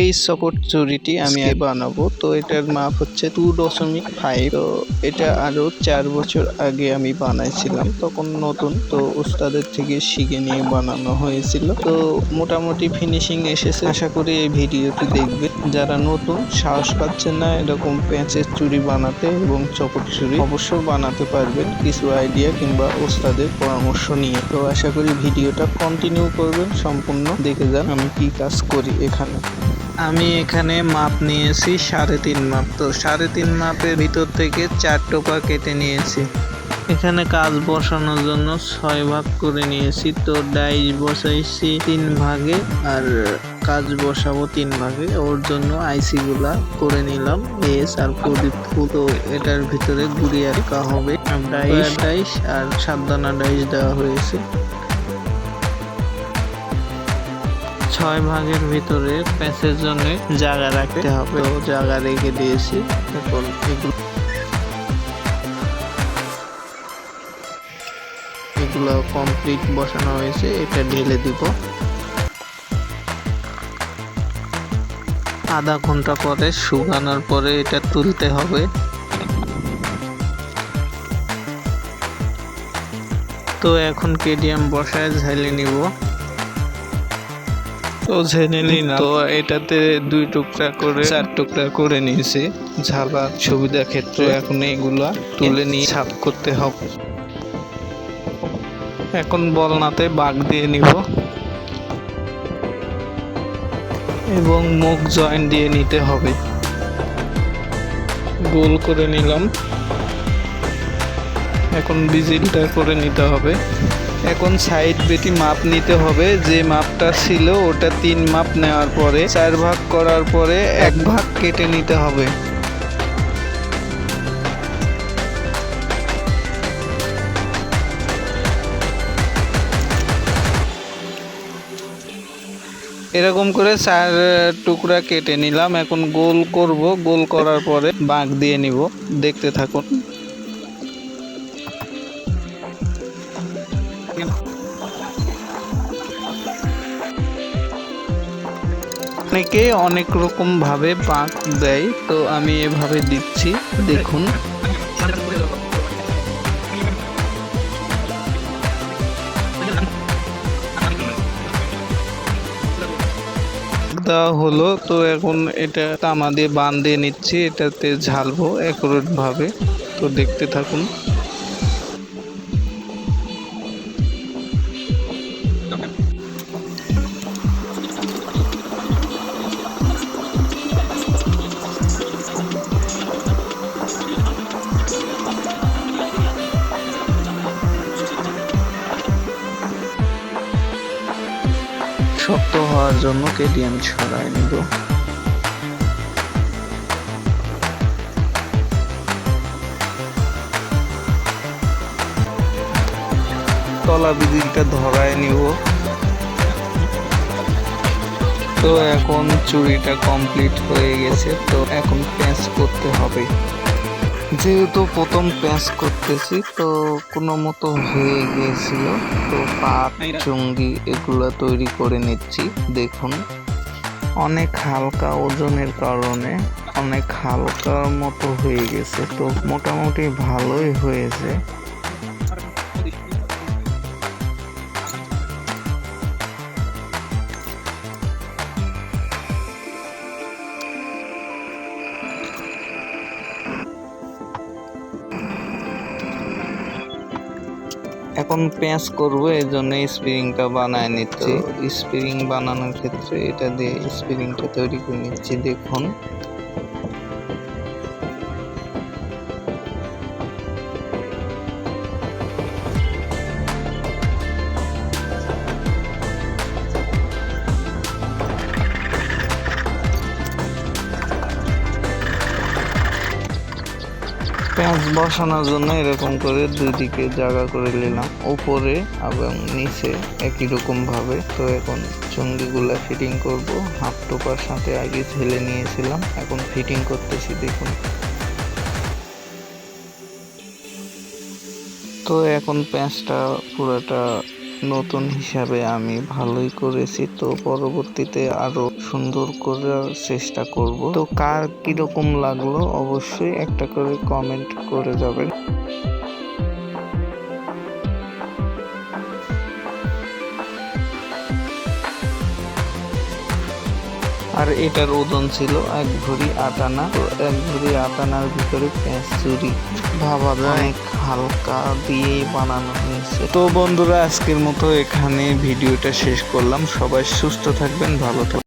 এই সাপোর্ট চুড়িটি আমি বানাবো। তো এটার মাপ হচ্ছে 2.5। তো এটা আরো 4 বছর আগে আমি বানাইছিলাম, তখন নতুন, তো উস্তাদের থেকে শিখে নিয়ে বানানো হয়েছিল। তো মোটামুটি ফিনিশিং এসেছে। আশা করি এই ভিডিওটি দেখবে যারা নতুন, সাহস পাচ্ছেন না এরকম পেঁচের চুড়ি বানাতে এবং চপট চুড়ি, অবশ্য বানাতে পারবেন কিছু আইডিয়া কিংবা উস্তাদের পরামর্শ নিয়ে। তো আশা করি ভিডিওটা কন্টিনিউ করবেন, সম্পূর্ণ দেখে যান আমি কি কাজ করি এখানে। আমি এখানে মাপ নিয়েছি 3.5 মাপ। তো 3.5 মাপের ভিতর থেকে 4 টোপা কেটে নিয়েছি। এখানে কাজ বসানোর জন্য 6 ভাগ করে নিয়েছি। তো ডাইস বসাইছি 3 ভাগে আর কাজ বসাবো 3 ভাগে। ওর জন্য আইসি গুলা করে নিলাম, এস আর প্রদীপ ফুল। তো এটার ভিতরে গুড়িয়া রাখা হবে, ডাইস আর 7 দানা ডাইস দেওয়া হয়েছে। 6 ভাগের ভিতরে প্যাঁচের জন্য জায়গা রাখতে হবে, তো জায়গা রেখে দিয়েছি। এখন এগুলো কমপ্লিট বসানো হয়েছে, এটা ঢেলে দিব। আধা ঘন্টা পরে শুকানোর পরে এটা তুলতে হবে। তো এখন কেডিএম বসায় ঝাইলে নিব। তো ঝেনে নিলাম। তো এটাতে 2 টুকরা করে 4 টুকরা করে নিয়েছি ঝালার সুবিধার ক্ষেত্রে। এখন এগুলা তুলে নিয়ে সাফ করতে হবে। এখন বলনাতে বাগ দিয়ে নিব এবং মুখ জয়েন্ট দিয়ে নিতে হবে। গোল করে নিলাম। এখন বিজিলটা করে নিতে হবে। এখন সাইড বেটি মাপ নিতে হবে। যে মাপটা ছিল ওটা 3 মাপ নেওয়ার পরে 4 ভাগ করার পরে 1 ভাগ কেটে নিতে হবে। এরকম করে 4 টুকরা কেটে নিলাম। এখন গোল করব, গোল করার পরে বাঁক দিয়ে নিব, দেখতে থাকুন। অনেকে অনেক রকম ভাবে বাঁক দেয়, তো আমি এভাবে দিচ্ছি, দেখুন। দেওয়া হলো। তো এখন এটা তামা দিয়ে বান দিয়ে নিচ্ছি, এটাতে ঝালবো অ্যাকুরেট ভাবে। তো দেখতে থাকুন। শক্ত হওয়ার জন্য কেডিএম ছড়াই নিব। তলা বিদিলটা ধরায় নিব। তো এখন চুড়িটা কমপ্লিট হয়ে গেছে। তো এখন প্যাঁচ করতে হবে। যেহেতু প্রথম প্যাঁচ করতেছি, তো কোনো মতো হয়ে গিয়েছিল। তো পাট চুঙ্গি এগুলো তৈরি করে নিচ্ছি। দেখুন, অনেক হালকা ওজনের কারণে অনেক হালকার মতো হয়ে গেছে। তো মোটামুটি ভালোই হয়েছে। এখন প্যাঁচ করবো, এই জন্য স্প্রিংটা বানায় নিচ্ছি। স্প্রিং বানানোর ক্ষেত্রে এটা দিয়ে স্প্রিংটা তৈরি করে নিচ্ছি, দেখুন। পেঁয়াজ বসানোর জন্য এরকম করে 2 দিকে জায়গা করে নিলাম, উপরে এবং নিচে একই রকম ভাবে। তো এখন চুঙ্গিগুলা ফিটিং করব। হাফ টোপার সাথে আগে ঝেলে নিয়েছিলাম, এখন ফিটিং করতেছি, দেখুন। তো এখন পেঁয়াজটা পুরোটা নতুন হিসাবে আমি ভালোই করেছি। তো পরবর্তীতে আরো সুন্দর করার চেষ্টা করব। তো কার কিরকম লাগলো অবশ্যই একটা করে কমেন্ট করে যাবেন। আর এটার ওজন ছিল 1 ভরি 8 আনা। তো 1 ভরি 8 আনার ভিতরে পেঁয়াজ চুরি ভাবা যায় অনেক হালকা দিয়েই বানানো হয়েছে। তো বন্ধুরা, আজকের মতো এখানে ভিডিওটা শেষ করলাম। সবাই সুস্থ থাকবেন, ভালো থাকবেন।